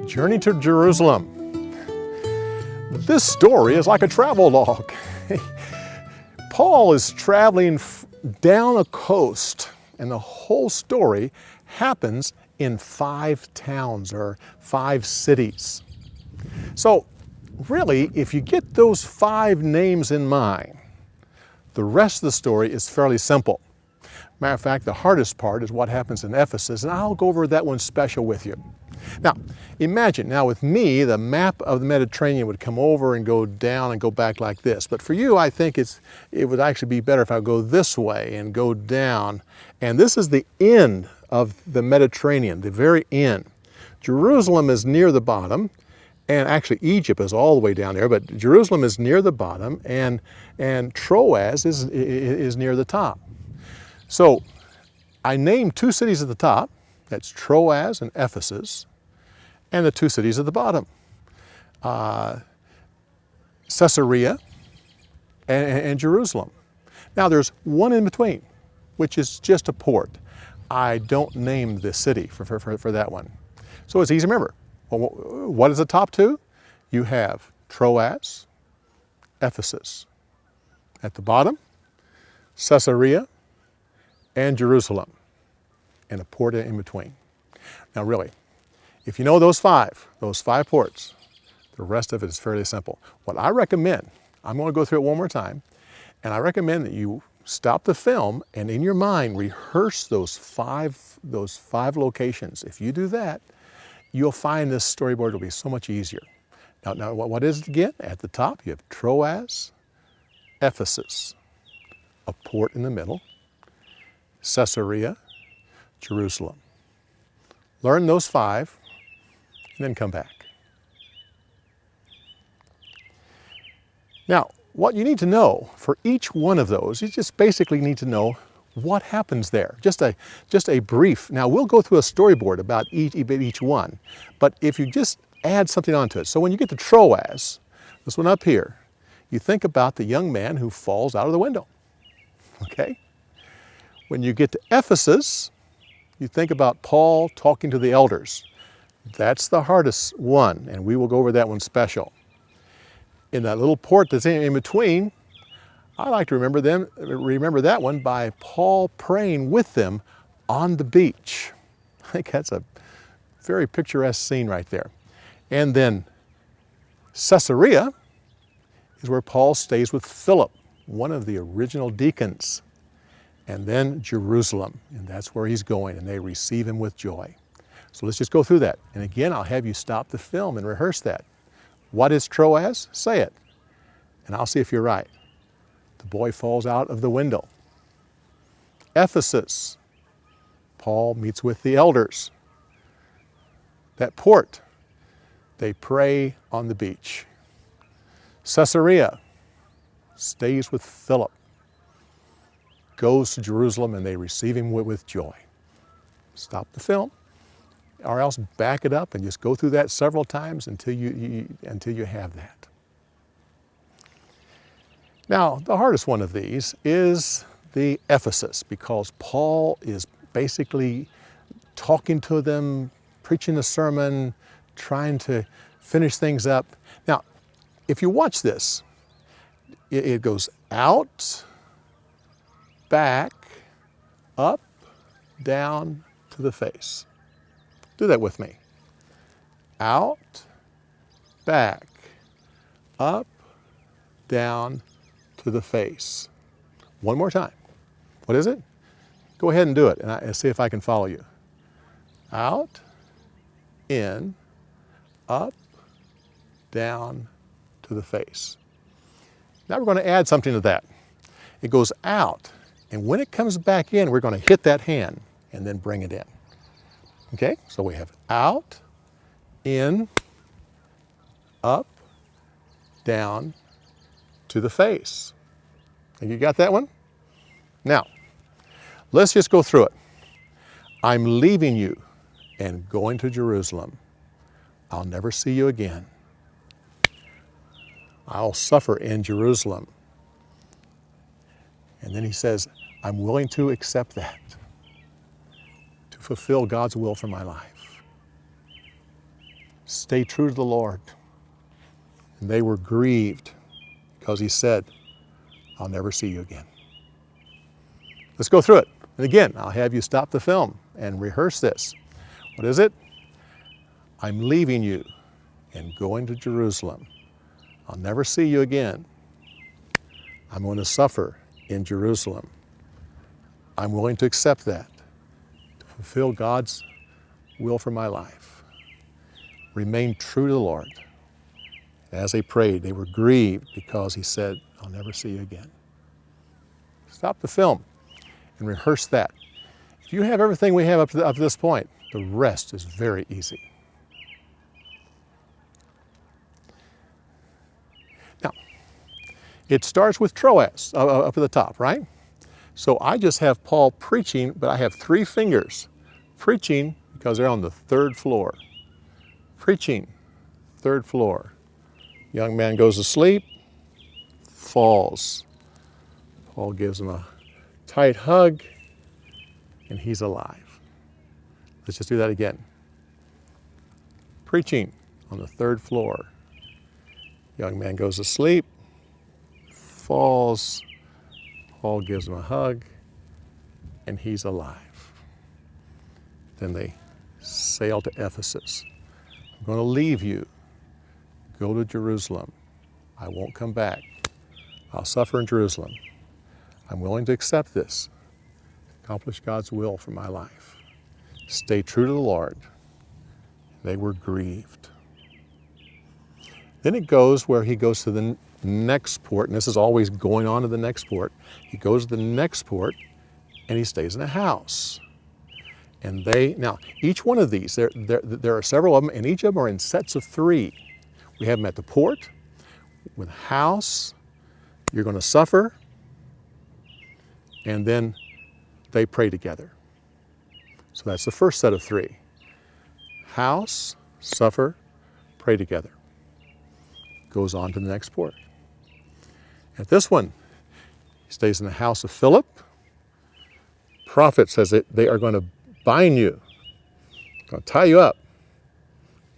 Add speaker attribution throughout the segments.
Speaker 1: Journey to Jerusalem. This story is like a travel log. Paul is traveling down a coast, and the whole story happens in 5 towns or 5 cities. So really, if you get those 5 names in mind, the rest of the story is fairly simple. Matter of fact, the hardest part is what happens in Ephesus, and I'll go over that one special with you. Now, imagine, now with me, the map of the Mediterranean would come over and go down and go back like this. But for you, I think it would actually be better if I go this way and go down. And this is the end of the Mediterranean, the very end. Jerusalem is near the bottom, and actually Egypt is all the way down there, but Jerusalem is near the bottom, and Troas is near the top. So I named 2 cities at the top. That's Troas and Ephesus, and the 2 cities at the bottom, Caesarea and Jerusalem. Now there's one in between, which is just a port. I don't name the city for that one. So it's easy to remember. Well, what is the top 2? You have Troas, Ephesus. At the bottom, Caesarea and Jerusalem, and a port in between. Now really, if you know those five ports, the rest of it is fairly simple. What I recommend, I'm going to go through it one more time, and I recommend that you stop the film and in your mind rehearse those five locations. If you do that, you'll find this storyboard will be so much easier. Now what is it again? At the top you have Troas, Ephesus, a port in the middle, Caesarea, Jerusalem. Learn those 5 and then come back. Now, what you need to know for each one of those, you just basically need to know what happens there. Just a brief. Now, we'll go through a storyboard about each one, but if you just add something onto it. So when you get to Troas, this one up here, you think about the young man who falls out of the window, okay? When you get to Ephesus, you think about Paul talking to the elders. That's the hardest one, and we will go over that one special. In that little port that's in between, I like to remember that one by Paul praying with them on the beach. I think that's a very picturesque scene right there. And then Caesarea is where Paul stays with Philip, one of the original deacons. And then Jerusalem, and that's where he's going, and they receive him with joy. So let's just go through that. And again, I'll have you stop the film and rehearse that. What is Troas? Say it, and I'll see if you're right. The boy falls out of the window. Ephesus, Paul meets with the elders. That port, they pray on the beach. Caesarea, stays with Philip. Goes to Jerusalem, and they receive him with joy. Stop the film, or else back it up and just go through that several times until you have that. Now, the hardest one of these is the Ephesus, because Paul is basically talking to them, preaching a sermon, trying to finish things up. Now, if you watch this, it goes out, back, up, down to the face. Do that with me. Out, back, up, down to the face. One more time. What is it? Go ahead and do it, and see if I can follow you. Out, in, up, down to the face. Now we're going to add something to that. It goes out. And when it comes back in, we're going to hit that hand and then bring it in. Okay, so we have out, in, up, down to the face. And you got that one? Now, let's just go through it. I'm leaving you and going to Jerusalem. I'll never see you again. I'll suffer in Jerusalem. And then he says, I'm willing to accept that, to fulfill God's will for my life. Stay true to the Lord. And they were grieved because he said, I'll never see you again. Let's go through it. And again, I'll have you stop the film and rehearse this. What is it? I'm leaving you and going to Jerusalem. I'll never see you again. I'm going to suffer in Jerusalem. I'm willing to accept that, to fulfill God's will for my life. Remain true to the Lord. As they prayed, they were grieved because he said, I'll never see you again. Stop the film and rehearse that. If you have everything we have up to this point, the rest is very easy. Now, it starts with Troas up at the top, right? So I just have Paul preaching, but I have 3 fingers. Preaching because they're on the 3rd floor. Preaching, 3rd floor. Young man goes to sleep, falls. Paul gives him a tight hug, and he's alive. Let's just do that again. Preaching on the 3rd floor. Young man goes to sleep, falls. Paul gives him a hug, and he's alive. Then they sail to Ephesus. I'm going to leave you. Go to Jerusalem. I won't come back. I'll suffer in Jerusalem. I'm willing to accept this, accomplish God's will for my life. Stay true to the Lord. They were grieved. Then it goes where he goes to the next port, and this is always going on to the next port. He goes to the next port, and he stays in a house. And now, each one of these, there are several of them, and each of them are in sets of 3. We have them at the port, with a house, you're going to suffer, and then they pray together. So that's the first set of 3. House, suffer, pray together. Goes on to the next port. At this one, he stays in the house of Philip. Prophet says that they are going to bind you, going to tie you up.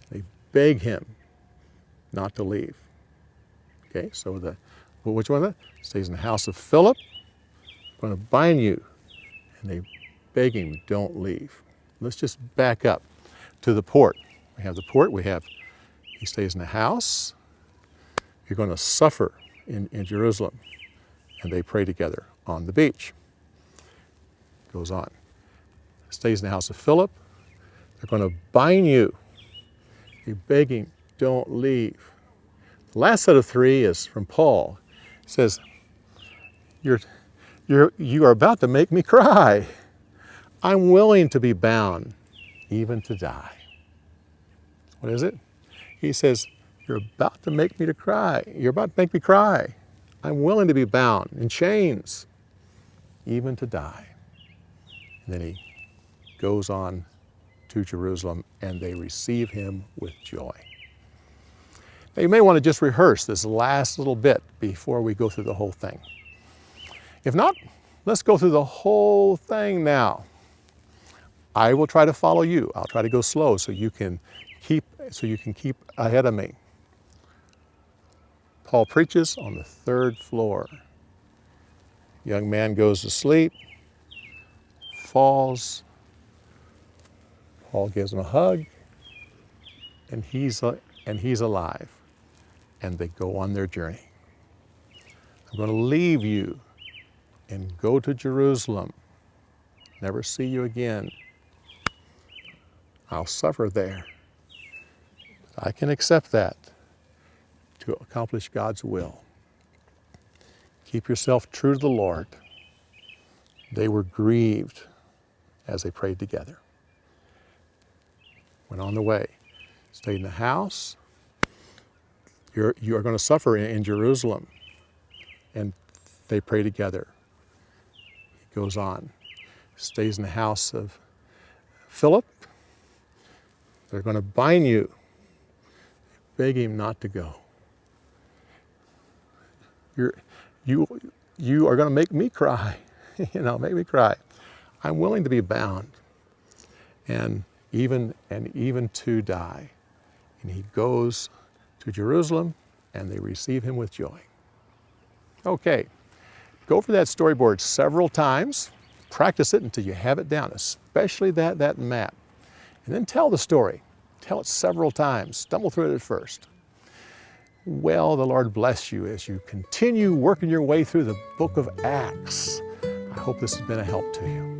Speaker 1: They beg him not to leave. Okay, so which one of that? Stays in the house of Philip, going to bind you, and they beg him, don't leave. Let's just back up to the port. We have the port, he stays in the house, you're going to suffer in Jerusalem, and they pray together on the beach. Goes on. Stays in the house of Philip, they're going to bind you, you beg him, don't leave. The last set of 3 is from Paul. It says, you are about to make me cry. I'm willing to be bound, even to die. What is it? He says, you're about to make me to cry. You're about to make me cry. I'm willing to be bound in chains, even to die. And then he goes on to Jerusalem, and they receive him with joy. Now, you may want to just rehearse this last little bit before we go through the whole thing. If not, let's go through the whole thing now. I will try to follow you. I'll try to go slow so you can keep ahead of me. Paul preaches on the 3rd floor. Young man goes to sleep, falls. Paul gives him a hug, and he's alive. And they go on their journey. I'm going to leave you and go to Jerusalem. Never see you again. I'll suffer there. I can accept that to accomplish God's will. Keep yourself true to the Lord. They were grieved as they prayed together. Went on the way. Stayed in the house. You are going to suffer in Jerusalem. And they pray together. He goes on. Stays in the house of Philip. They're going to bind you. Beg him not to go. You are going to make me cry. Make me cry. I'm willing to be bound. And even to die and he goes to Jerusalem, and they receive him with joy. Okay, go over that storyboard several times. Practice it until you have it down, especially that map. And then tell the story. Tell it several times. Stumble through it at first. Well, the Lord bless you as you continue working your way through the book of Acts. I hope this has been a help to you.